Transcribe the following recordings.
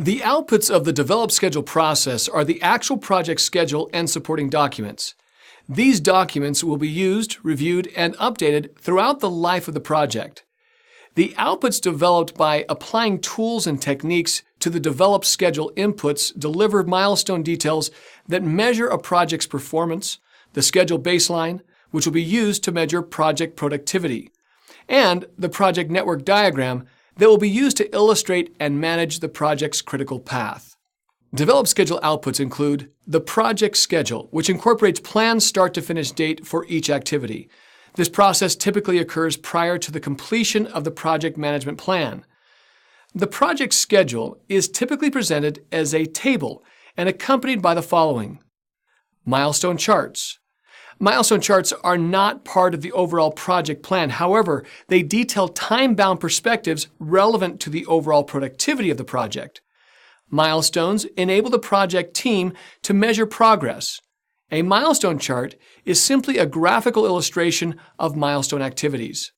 The outputs of the develop schedule process are the actual project schedule and supporting documents. These documents will be used, reviewed, and updated throughout the life of the project. The outputs developed by applying tools and techniques to the develop schedule inputs deliver milestone details that measure a project's performance, the schedule baseline, which will be used to measure project productivity, and the project network diagram that will be used to illustrate and manage the project's critical path. Develop schedule outputs include the project schedule, which incorporates planned start-to-finish date for each activity. This process typically occurs prior to the completion of the project management plan. The project schedule is typically presented as a table and accompanied by the following: milestone charts. Milestone charts are not part of the overall project plan. However, they detail time-bound perspectives relevant to the overall productivity of the project. Milestones enable the project team to measure progress. A milestone chart is simply a graphical illustration of milestone activities.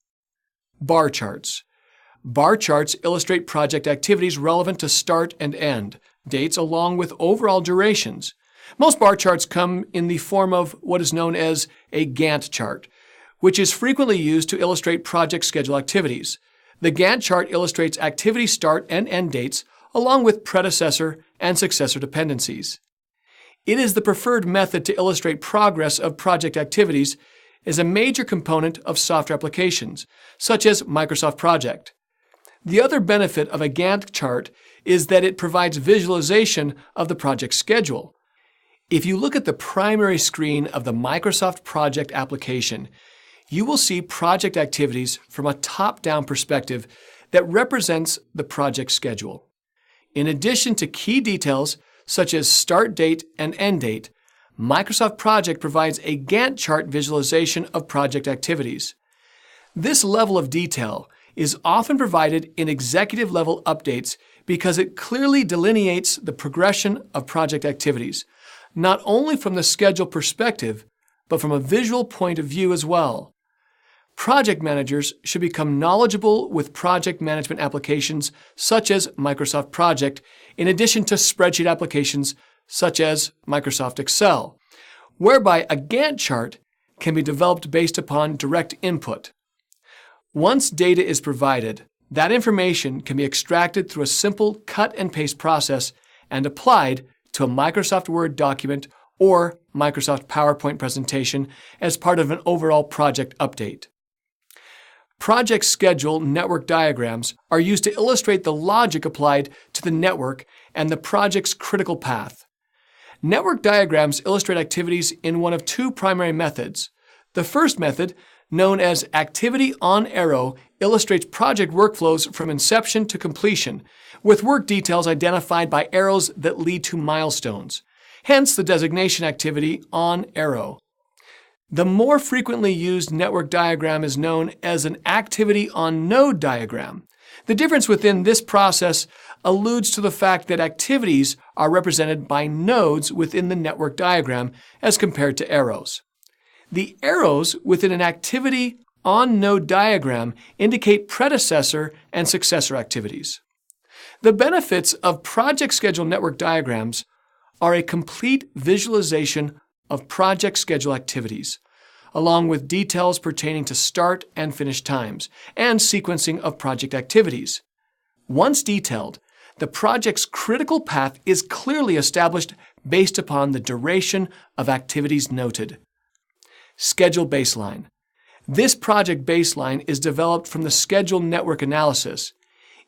Bar charts. Bar charts illustrate project activities relevant to start and end dates along with overall durations. Most bar charts come in the form of what is known as a Gantt chart, which is frequently used to illustrate project schedule activities. The Gantt chart illustrates activity start and end dates along with predecessor and successor dependencies. It is the preferred method to illustrate progress of project activities as a major component of software applications, such as Microsoft Project. The other benefit of a Gantt chart is that it provides visualization of the project schedule. If you look at the primary screen of the Microsoft Project application, you will see project activities from a top-down perspective that represents the project schedule. In addition to key details such as start date and end date, Microsoft Project provides a Gantt chart visualization of project activities. This level of detail is often provided in executive-level updates because it clearly delineates the progression of project activities, not only from the schedule perspective, but from a visual point of view as well. Project managers should become knowledgeable with project management applications such as Microsoft Project, in addition to spreadsheet applications such as Microsoft Excel, whereby a Gantt chart can be developed based upon direct input. Once data is provided, that information can be extracted through a simple cut and paste process and applied to a Microsoft Word document or Microsoft PowerPoint presentation as part of an overall project update. Project schedule network diagrams are used to illustrate the logic applied to the network and the project's critical path. Network diagrams illustrate activities in one of two primary methods. The first method, known as activity on arrow, illustrates project workflows from inception to completion, with work details identified by arrows that lead to milestones, hence the designation activity on arrow. The more frequently used network diagram is known as an activity on node diagram. The difference within this process alludes to the fact that activities are represented by nodes within the network diagram as compared to arrows. The arrows within an activity on node diagram indicate predecessor and successor activities. The benefits of project schedule network diagrams are a complete visualization of project schedule activities, along with details pertaining to start and finish times and sequencing of project activities. Once detailed, the project's critical path is clearly established based upon the duration of activities noted. Schedule baseline. This project baseline is developed from the schedule network analysis.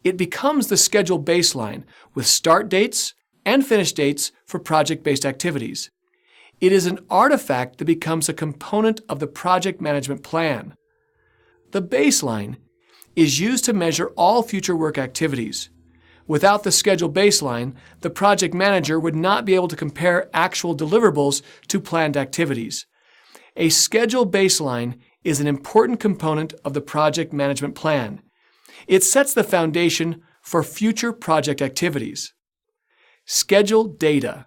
It becomes the schedule baseline with start dates and finish dates for project-based activities. It is an artifact that becomes a component of the project management plan. The baseline is used to measure all future work activities. Without the schedule baseline, the project manager would not be able to compare actual deliverables to planned activities. A schedule baseline is an important component of the project management plan. It sets the foundation for future project activities. Schedule data.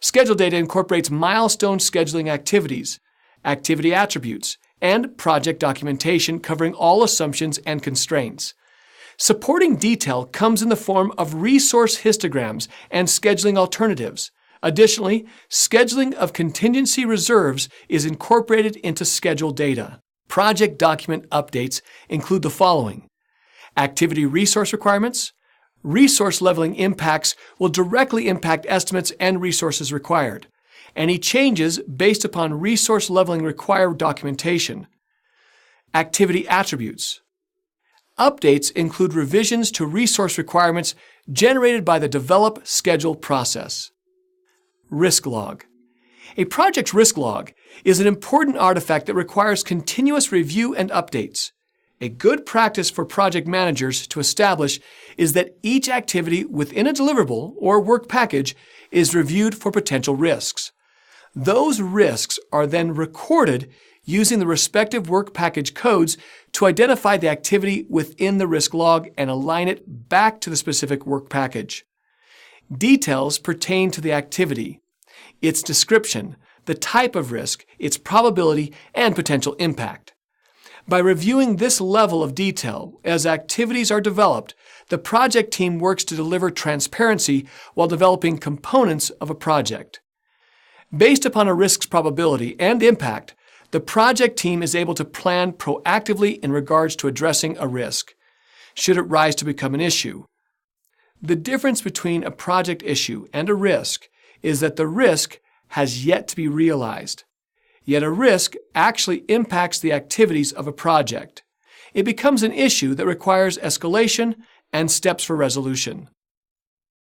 Schedule data incorporates milestone scheduling activities, activity attributes, and project documentation covering all assumptions and constraints. Supporting detail comes in the form of resource histograms and scheduling alternatives. Additionally, scheduling of contingency reserves is incorporated into schedule data. Project document updates include the following: activity resource requirements. Resource leveling impacts will directly impact estimates and resources required. Any changes based upon resource leveling require documentation. Activity attributes. Updates include revisions to resource requirements generated by the develop schedule process. Risk log. A project's risk log is an important artifact that requires continuous review and updates. A good practice for project managers to establish is that each activity within a deliverable or work package is reviewed for potential risks. Those risks are then recorded using the respective work package codes to identify the activity within the risk log and align it back to the specific work package. Details pertain to the activity, its description, the type of risk, its probability, and potential impact. By reviewing this level of detail as activities are developed, the project team works to deliver transparency while developing components of a project. Based upon a risk's probability and impact, the project team is able to plan proactively in regards to addressing a risk, should it rise to become an issue. The difference between a project issue and a risk is that the risk has yet to be realized. Yet a risk actually impacts the activities of a project. It becomes an issue that requires escalation and steps for resolution.